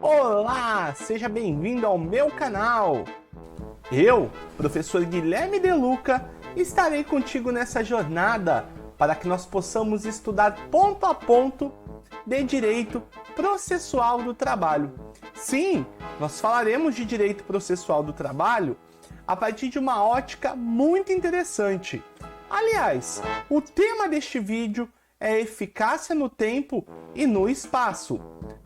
Olá, seja bem-vindo ao meu canal. Eu, professor Guilherme De Luca, estarei contigo nessa jornada para que nós possamos estudar ponto a ponto de direito processual do trabalho. Sim, nós falaremos de direito processual do trabalho a partir de uma ótica muito interessante. Aliás, o tema deste vídeo é eficácia no tempo e no espaço.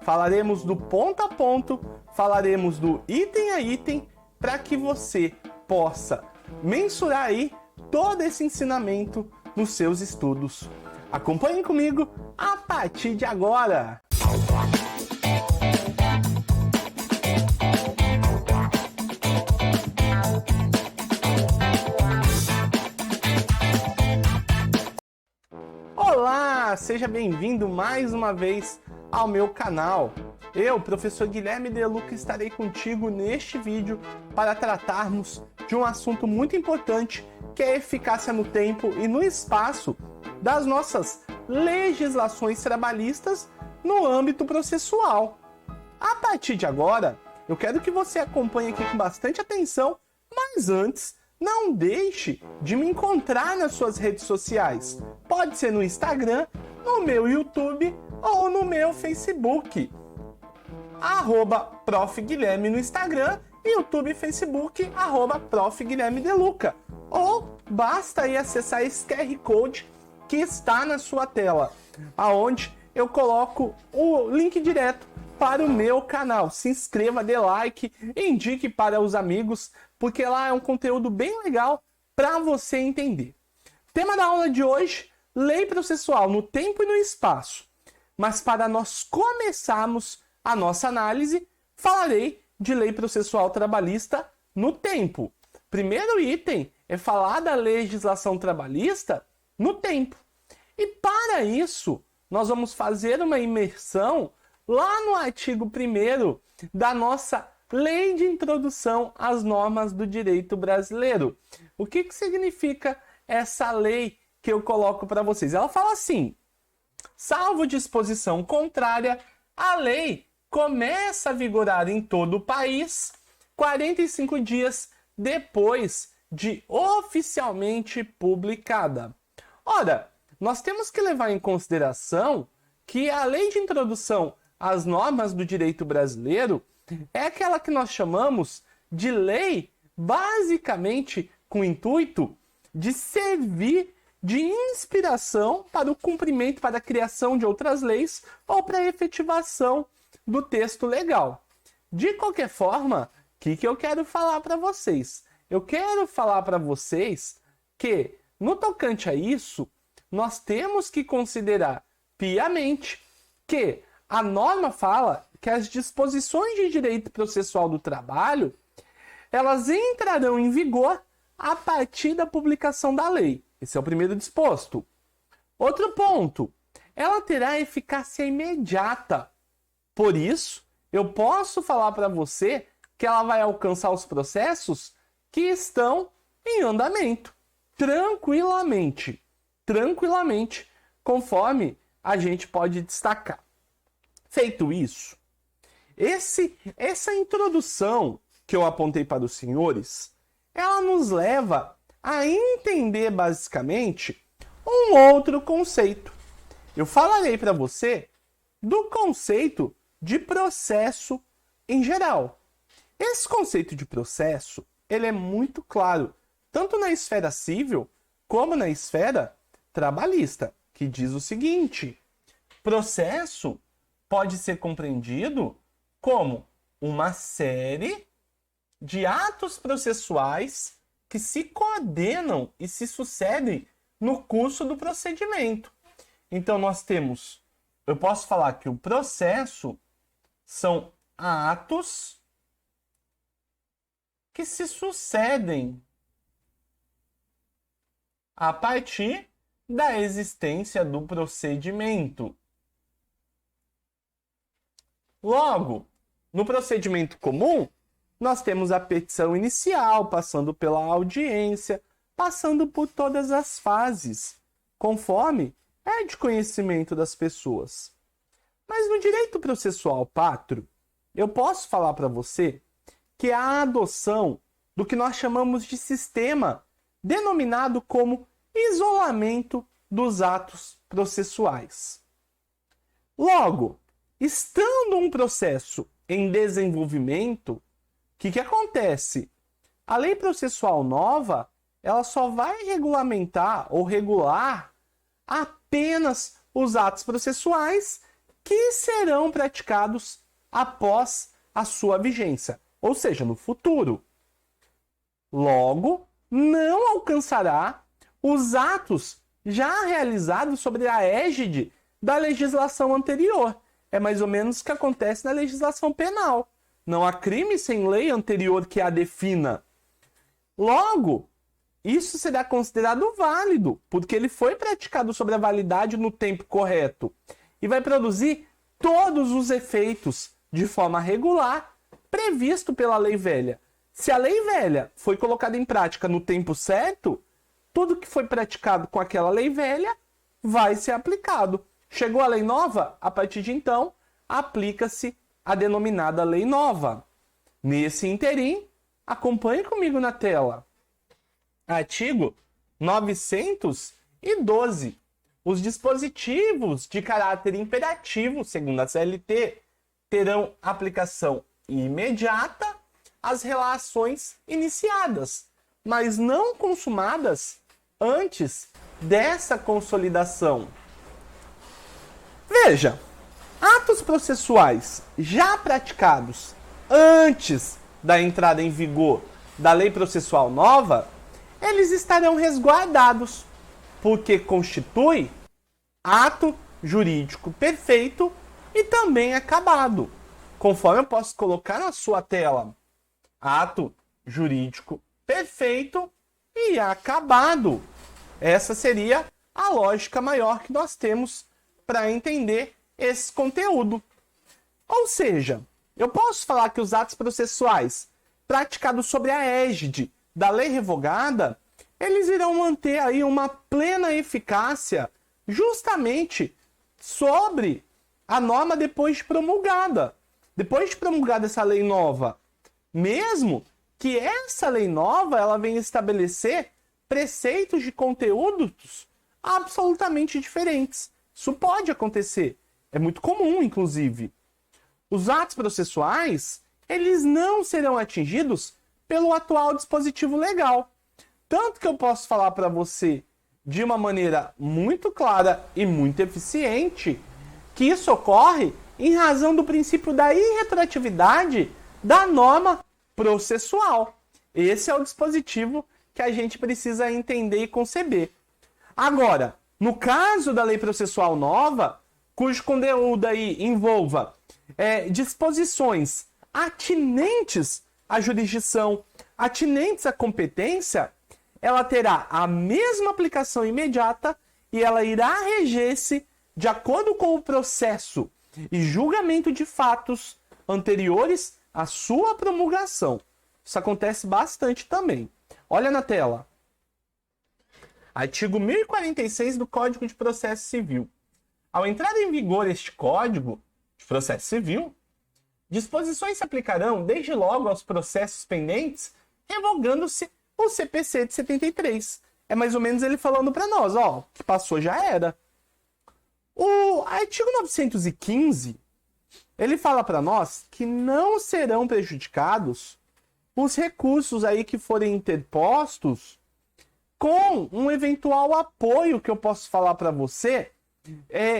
Falaremos do ponto a ponto, falaremos do item a item, para que você possa mensurar aí todo esse ensinamento nos seus estudos. Acompanhe comigo a partir de agora! Olá, seja bem-vindo mais uma vez ao meu canal. Eu, professor Guilherme De Luca, estarei contigo neste vídeo para tratarmos de um assunto muito importante, que é a eficácia no tempo e no espaço das nossas legislações trabalhistas no âmbito processual. A partir de agora, eu quero que você acompanhe aqui com bastante atenção, mas antes, não deixe de me encontrar nas suas redes sociais. Pode ser no Instagram, no meu YouTube ou no meu Facebook. @Prof. Guilherme no Instagram, YouTube e Facebook, @Prof. Guilherme De Luca. Ou basta aí acessar esse QR Code que está na sua tela, aonde eu coloco o link direto para o meu canal. Se inscreva, dê like, indique para os amigos, porque lá é um conteúdo bem legal para você entender. Tema da aula de hoje, lei processual no tempo e no espaço. Mas para nós começarmos a nossa análise, falarei de lei processual trabalhista no tempo. Primeiro item é falar da legislação trabalhista no tempo. E para isso, nós vamos fazer uma imersão lá no artigo 1º da nossa Lei de Introdução às Normas do Direito Brasileiro. O que significa essa lei que eu coloco para vocês? Ela fala assim: salvo disposição contrária, a lei começa a vigorar em todo o país 45 dias depois de oficialmente publicada. Ora, nós temos que levar em consideração que a Lei de Introdução às Normas do Direito Brasileiro é aquela que nós chamamos de lei basicamente com o intuito de servir de inspiração para o cumprimento, para a criação de outras leis ou para a efetivação do texto legal. De qualquer forma, o que eu quero falar para vocês? Eu quero falar para vocês que, no tocante a isso, nós temos que considerar piamente que a norma fala que as disposições de direito processual do trabalho, elas entrarão em vigor a partir da publicação da lei. Esse é o primeiro disposto. Outro ponto, ela terá eficácia imediata. Por isso, eu posso falar para você que ela vai alcançar os processos que estão em andamento, tranquilamente, conforme a gente pode destacar. Feito isso, essa introdução que eu apontei para os senhores, ela nos leva a entender basicamente um outro conceito. Eu falarei para você do conceito de processo em geral. Esse conceito de processo, ele é muito claro, tanto na esfera civil como na esfera trabalhista, que diz o seguinte: processo pode ser compreendido como uma série de atos processuais que se coordenam e se sucedem no curso do procedimento. Então eu posso falar que o processo são atos que se sucedem a partir da existência do procedimento. Logo, no procedimento comum, nós temos a petição inicial, passando pela audiência, passando por todas as fases, conforme é de conhecimento das pessoas. Mas no direito processual pátrio, eu posso falar para você que a adoção do que nós chamamos de sistema denominado como isolamento dos atos processuais. Logo, estando um processo em desenvolvimento, o que acontece? A lei processual nova, ela só vai regulamentar ou regular apenas os atos processuais que serão praticados após a sua vigência, ou seja, no futuro. Logo, não alcançará os atos já realizados sobre a égide da legislação anterior. É mais ou menos o que acontece na legislação penal. Não há crime sem lei anterior que a defina. Logo, isso será considerado válido, porque ele foi praticado sobre a validade no tempo correto e vai produzir todos os efeitos de forma regular previsto pela lei velha. Se a lei velha foi colocada em prática no tempo certo, tudo que foi praticado com aquela lei velha vai ser aplicado. Chegou a lei nova, a partir de então, aplica-se a denominada lei nova. Nesse interim, acompanhe comigo na tela. Artigo 912. Os dispositivos de caráter imperativo, segundo a CLT, terão aplicação imediata às relações iniciadas, mas não consumadas antes dessa consolidação. Veja, atos processuais já praticados antes da entrada em vigor da lei processual nova, eles estarão resguardados, porque constitui ato jurídico perfeito e também acabado, conforme eu posso colocar na sua tela. Ato jurídico perfeito e acabado. Essa seria a lógica maior que nós temos para entender esse conteúdo. Ou seja, eu posso falar que os atos processuais praticados sobre a égide da lei revogada, eles irão manter aí uma plena eficácia justamente sobre a norma depois de promulgada. Depois de promulgada essa lei nova, mesmo que essa lei nova ela venha estabelecer preceitos de conteúdos absolutamente diferentes. Isso pode acontecer. É muito comum, inclusive. Os atos processuais, eles não serão atingidos pelo atual dispositivo legal. Tanto que eu posso falar para você de uma maneira muito clara e muito eficiente que isso ocorre em razão do princípio da irretroatividade da norma processual. Esse é o dispositivo que a gente precisa entender e conceber. Agora, no caso da lei processual nova, cujo conteúdo aí envolva disposições atinentes à jurisdição, atinentes à competência, ela terá a mesma aplicação imediata e ela irá reger-se de acordo com o processo e julgamento de fatos anteriores à sua promulgação. Isso acontece bastante também. Olha na tela. Artigo 1046 do Código de Processo Civil. Ao entrar em vigor este Código de Processo Civil, disposições se aplicarão desde logo aos processos pendentes, revogando-se o CPC de 73. É mais ou menos ele falando para nós, ó, que passou já era. O artigo 915, ele fala para nós que não serão prejudicados os recursos aí que forem interpostos com um eventual apoio que eu posso falar para você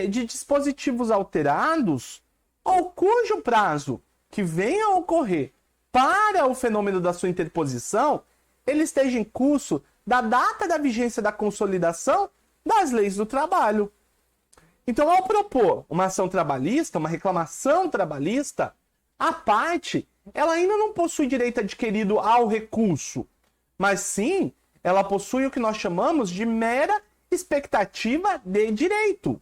de dispositivos alterados ou cujo prazo que venha a ocorrer para o fenômeno da sua interposição ele esteja em curso da data da vigência da consolidação das leis do trabalho. Então, ao propor uma ação trabalhista, uma reclamação trabalhista, a parte, ela ainda não possui direito adquirido ao recurso, mas sim, ela possui o que nós chamamos de mera expectativa de direito.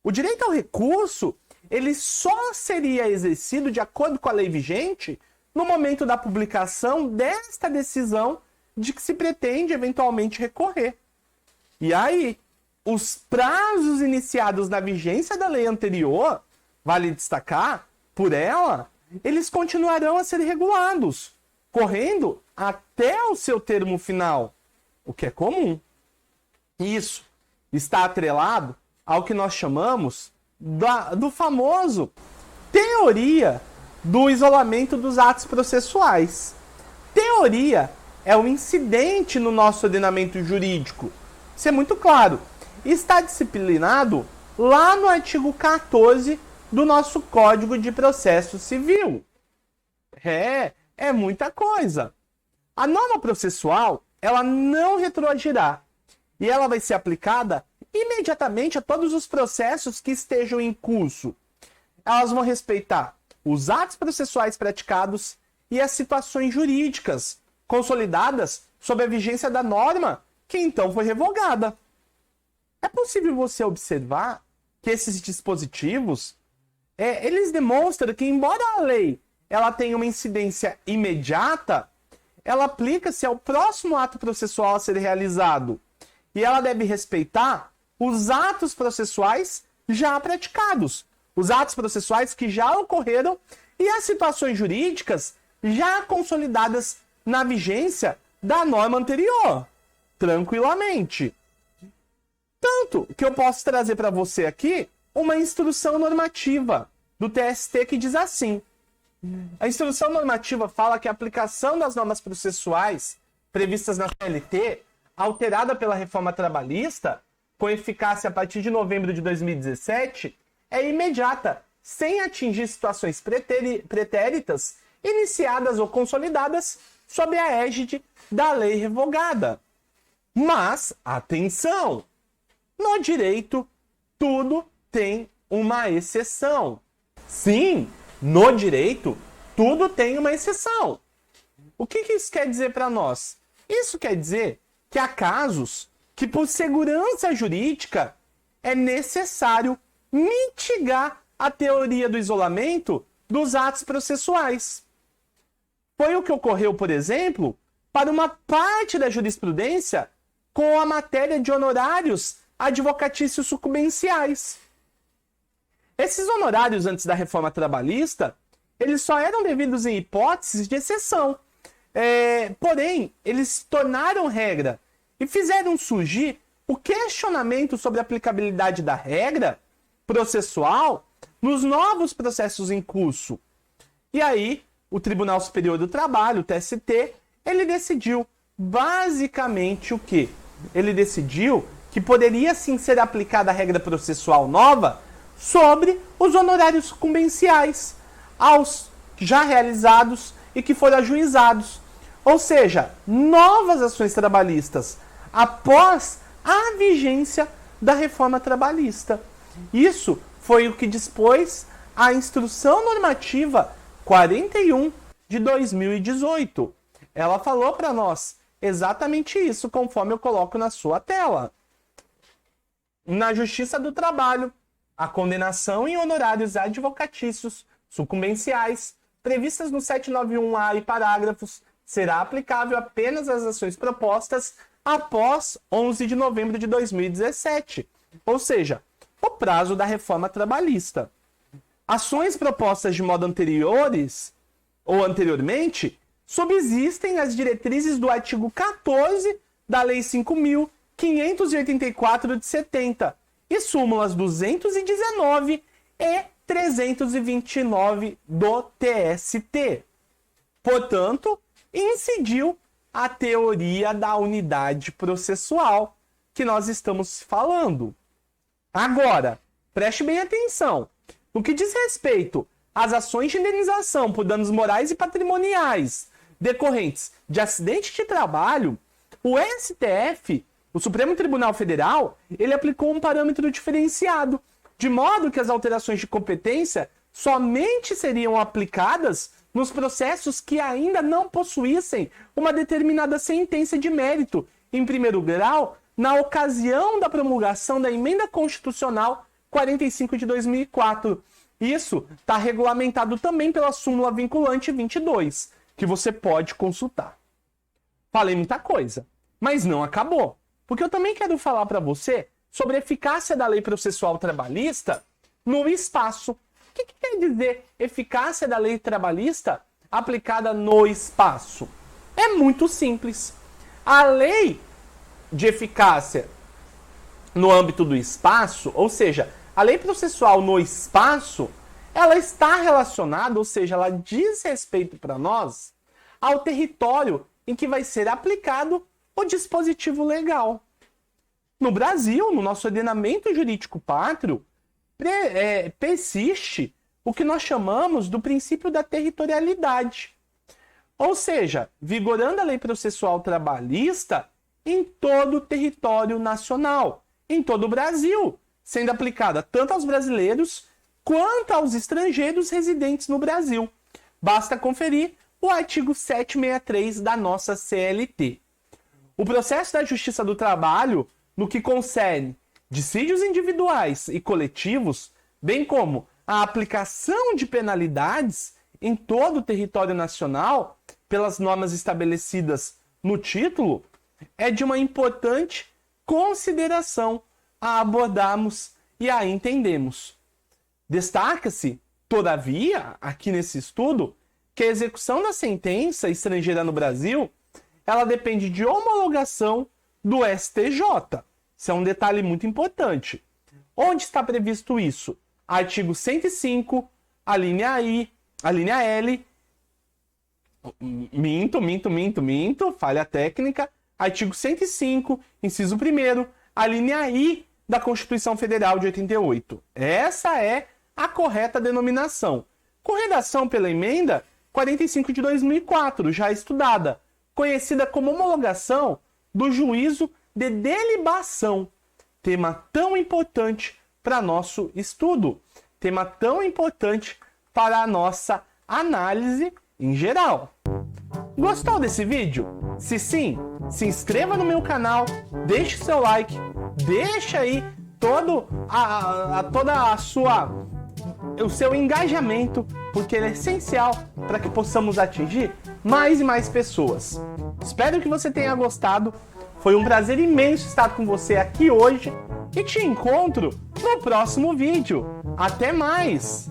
O direito ao recurso, ele só seria exercido de acordo com a lei vigente no momento da publicação desta decisão de que se pretende eventualmente recorrer. E aí, os prazos iniciados na vigência da lei anterior, vale destacar, por ela, eles continuarão a ser regulados, correndo até o seu termo final, o que é comum. Isso está atrelado ao que nós chamamos do famoso teoria do isolamento dos atos processuais. Teoria é um incidente no nosso ordenamento jurídico. Isso é muito claro. Está disciplinado lá no artigo 14 do nosso Código de Processo Civil. É muita coisa. A norma processual, ela não retroagirá e ela vai ser aplicada imediatamente a todos os processos que estejam em curso. Elas vão respeitar os atos processuais praticados e as situações jurídicas consolidadas sob a vigência da norma que então foi revogada. É possível você observar que esses dispositivos, eles demonstram que, embora a lei ela tenha uma incidência imediata, ela aplica-se ao próximo ato processual a ser realizado. E ela deve respeitar os atos processuais já praticados, os atos processuais que já ocorreram e as situações jurídicas já consolidadas na vigência da norma anterior, tranquilamente. Tanto que eu posso trazer para você aqui uma instrução normativa do TST que diz assim: a instrução normativa fala que a aplicação das normas processuais previstas na CLT, alterada pela reforma trabalhista, com eficácia a partir de novembro de 2017, é imediata, sem atingir situações pretéritas, iniciadas ou consolidadas sob a égide da lei revogada. Mas, atenção! No direito, tudo tem uma exceção. Sim, no direito, tudo tem uma exceção. O que isso quer dizer para nós? Isso quer dizer que há casos que, por segurança jurídica, é necessário mitigar a teoria do isolamento dos atos processuais. Foi o que ocorreu, por exemplo, para uma parte da jurisprudência com a matéria de honorários advocatícios sucumbenciais. Esses honorários antes da reforma trabalhista, eles só eram devidos em hipóteses de exceção. Porém, eles se tornaram regra e fizeram surgir o questionamento sobre a aplicabilidade da regra processual nos novos processos em curso. E aí, o Tribunal Superior do Trabalho, o TST, ele decidiu basicamente o quê? Ele decidiu que poderia sim ser aplicada a regra processual nova sobre os honorários sucumbenciais aos já realizados e que foram ajuizados. Ou seja, novas ações trabalhistas após a vigência da reforma trabalhista. Isso foi o que dispôs a Instrução Normativa 41 de 2018. Ela falou para nós exatamente isso, conforme eu coloco na sua tela. Na Justiça do Trabalho, a condenação em honorários advocatícios sucumbenciais, previstas no 791-A e parágrafos, será aplicável apenas às ações propostas após 11 de novembro de 2017, ou seja, o prazo da reforma trabalhista. Ações propostas de modo anteriores ou anteriormente subsistem as diretrizes do artigo 14 da Lei 5.584 de 70 e súmulas 219 e 329 do TST. Portanto, incidiu a teoria da unidade processual que nós estamos falando. Agora, preste bem atenção. No que diz respeito às ações de indenização por danos morais e patrimoniais decorrentes de acidente de trabalho, o STF, o Supremo Tribunal Federal, ele aplicou um parâmetro diferenciado, de modo que as alterações de competência somente seriam aplicadas nos processos que ainda não possuíssem uma determinada sentença de mérito em primeiro grau na ocasião da promulgação da Emenda Constitucional 45 de 2004. Isso está regulamentado também pela súmula vinculante 22, que você pode consultar. Falei muita coisa, mas não acabou, porque eu também quero falar para você sobre a eficácia da lei processual trabalhista no espaço que quer dizer eficácia da lei trabalhista aplicada no espaço? É muito simples. A lei de eficácia no âmbito do espaço, ou seja, a lei processual no espaço, ela está relacionada, ou seja, ela diz respeito para nós ao território em que vai ser aplicado o dispositivo legal. No Brasil, no nosso ordenamento jurídico pátrio, persiste o que nós chamamos do princípio da territorialidade. Ou seja, vigorando a lei processual trabalhista em todo o território nacional, em todo o Brasil, sendo aplicada tanto aos brasileiros quanto aos estrangeiros residentes no Brasil. Basta conferir o artigo 763 da nossa CLT. O processo da Justiça do Trabalho, no que concerne dissídios individuais e coletivos, bem como a aplicação de penalidades em todo o território nacional, pelas normas estabelecidas no título, é de uma importante consideração a abordarmos e a entendermos. Destaca-se, todavia, aqui nesse estudo, que a execução da sentença estrangeira no Brasil, ela depende de homologação do STJ. Isso é um detalhe muito importante. Onde está previsto isso? Artigo 105, a linha I, a linha L. Minto, falha técnica. Artigo 105, inciso 1º, a linha I da Constituição Federal de 88. Essa é a correta denominação. Com redação pela emenda 45 de 2004, já estudada, conhecida como homologação do juízo de delibação. Tema tão importante para nosso estudo, tema tão importante para a nossa análise em geral. Gostou desse vídeo? Se sim, se inscreva no meu canal, deixe seu like, deixa aí o seu engajamento, porque ele é essencial para que possamos atingir mais e mais pessoas. Espero que você tenha gostado. Foi um prazer imenso estar com você aqui hoje e te encontro no próximo vídeo. Até mais!